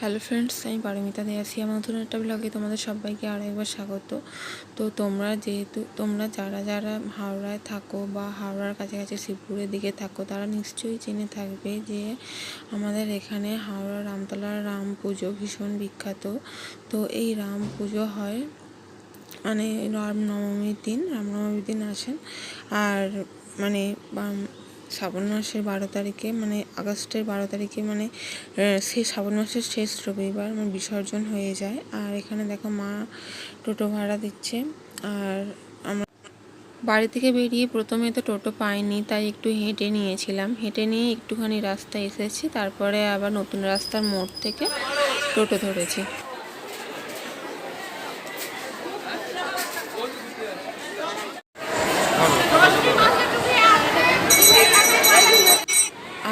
Hello friends, আমি পারমিতা দে আছি আমার নতুন একটা ব্লগে তোমাদের সবাইকে আরও একবার স্বাগত। তো তোমরা যারা যারা হাওড়ায় থাকো বা হাওড়ার কাছাকাছি শিবপুরের দিকে থাকো তারা নিশ্চয়ই জেনে থাকবে যে আমাদের এখানে হাওড়া রামতলার রাম পুজো ভীষণ বিখ্যাত। তো এই রাম পুজো হয় মানে রামনবমীর দিন আসেন। আর মানে শ্রাবণ মাসের 12 তারিখে মানে আগস্টের 12 তারিখে মানে সেই শ্রাবণ মাসের শেষ রবিবার মানে বিসর্জন হয়ে যায়। আর এখানে দেখো মা টোটো ভাড়া দিচ্ছে। আর আমরা বাড়ি থেকে বেরিয়ে প্রথমে তো টোটো পাইনি, তাই একটু হেঁটে নিয়েছিলাম। হেঁটে নিয়ে একটুখানি রাস্তা এসেছি, তারপরে আবার নতুন রাস্তার মোড় থেকে টোটো ধরেছি।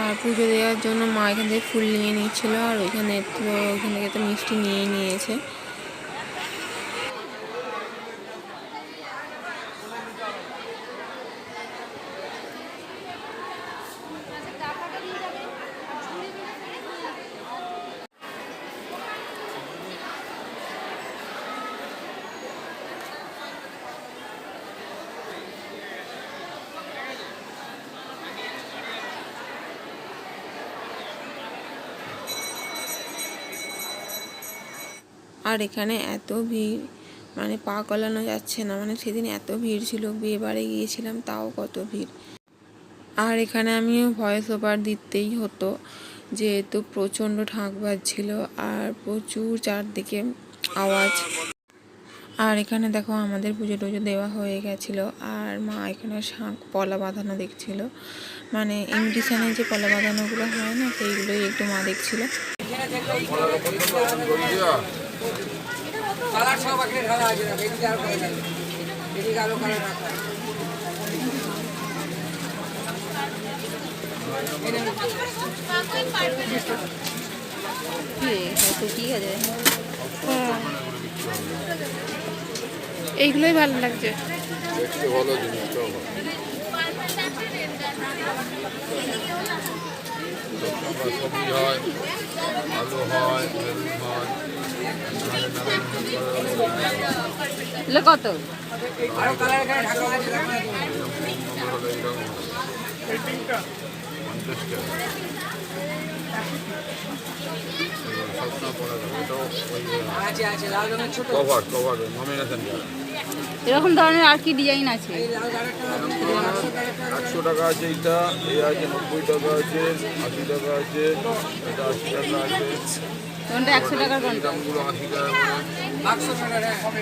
আর পুজো দেওয়ার জন্য মা এখান থেকে ফুল নিয়ে নিচ্ছিল, আর ওইখান থেকে তো মিষ্টি নিয়ে নিয়েছে। আর এখানে এত ভিড় মানে পা গলানো যাচ্ছে না, মানে সেদিন এত ভিড় ছিল, বিয়েবাড়ি গিয়েছিলাম তাও কত ভিড়। আর এখানে আমিও ভয়েস ওভার দিতেই হতো যেহেতু প্রচণ্ড ঢাক বাজছিল আর প্রচুর চারদিকে আওয়াজ। আর এখানে দেখো আমাদের পুজো টুজো দেওয়া হয়ে গেছিলো, আর মা এখানে পলা বাঁধানো দেখছিল, মানে ইমিটেশনে যে পলা বাঁধানোগুলো হয় না সেইগুলোই একটু মা দেখছিল। ঠিক আছে, এইগুলোই ভালো লাগছে। ভালো জিনিসটাও সবজি হয়, আলু হয়, কত এরকম ধরনের আর কি ডিজাইন আছে? 100 টাকা আছে, এইটা এই আছে 90 টাকা আছে, 80 টাকা আছে, এটা 80 টাকা আছে। কোনটা 100 টাকার কোনটা? দামগুলো 80 টাকা করে।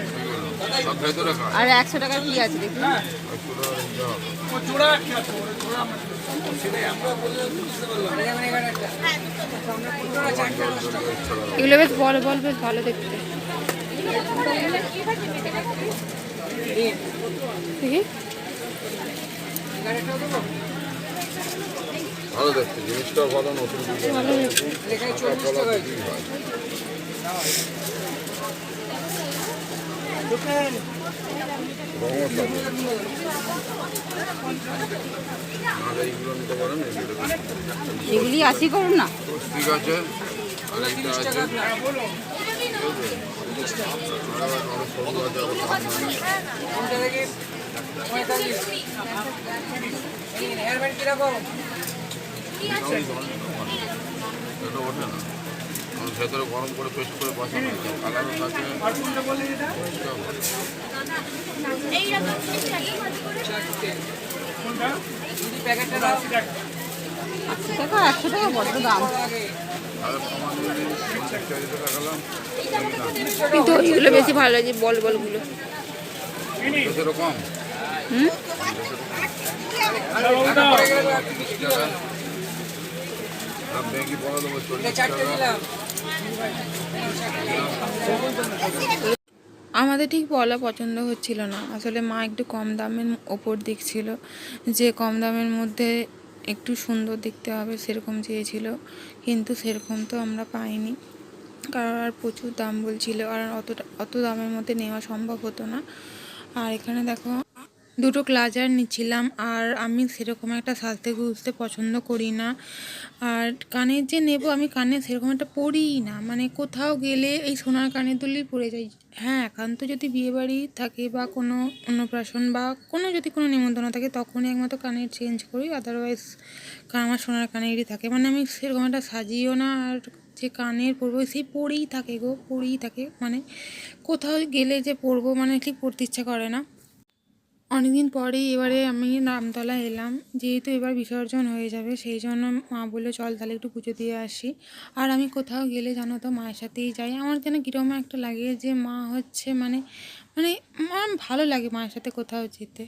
সব ভেতরে কাজ। আর 100 টাকার কি আছে দেখুন? 100 টাকা এগুলো বেশ বড় বেশ ভালো দেখতে। ভালো দেখতে জিনিসটাও ভালো, নতুন এগুলি 80 করুন না, ঠিক আছে। আর এইটা আছে ভেতরে গরম করে পেস্ট করে বসানো কালারও থাকে। কিন্তু এগুলো বেশি ভালো লাগে, বলগুলো কম। আমাদের ঠিক বলা পছন্দ হচ্ছিল না, আসলে মা একটু কম দামের ওপর দেখছিল, যে কম দামের মধ্যে একটু সুন্দর দেখতে হবে সেরকম চেয়েছিল, কিন্তু সেরকম তো আমরা পাইনি, কারণ আর প্রচুর দাম বলছিল, আর অত দামের মধ্যে নেওয়া সম্ভব হতো না। আর এখানে দেখো দুটো ক্লাচার নিচ্ছিলাম। আর আমি সেরকম একটা সাজতে গুজতে পছন্দ করি না। আর কানের যে নেব, আমি কানে সেরকম একটা পরিই না, মানে কোথাও গেলে এই সোনার কানের দুলই পরে যাই। হ্যাঁ, একান্ত যদি বিয়েবাড়ি থাকে বা কোনো অন্নপ্রাশন বা কোনো যদি কোনো নিমন্ত্রণ থাকে তখনই একমাত্র কানের চেঞ্জ করি, আদারওয়াইজ আমার সোনার কানেরই থাকে। মানে আমি সেরকম একটা সাজিও না, আর যে কানের পরবো সেই পরেই থাকে গো, পরেই থাকে। মানে কোথাও গেলে যে পরবো মানে ঠিক পরতে ইচ্ছা করে না। অনেকদিন পরেই এবারে আমি নামতলা এলাম, যেহেতু এবার বিসর্জন হয়ে যাবে সেই জন্য মা বললো চল তাহলে একটু পুজো দিয়ে আসি। আর আমি কোথাও গেলে জানো তো মায়ের সাথেই যাই। আমার যেন কীরকম একটা লাগে যে মা হচ্ছে মানে মানে আমার ভালো লাগে মায়ের সাথে কোথাও যেতে।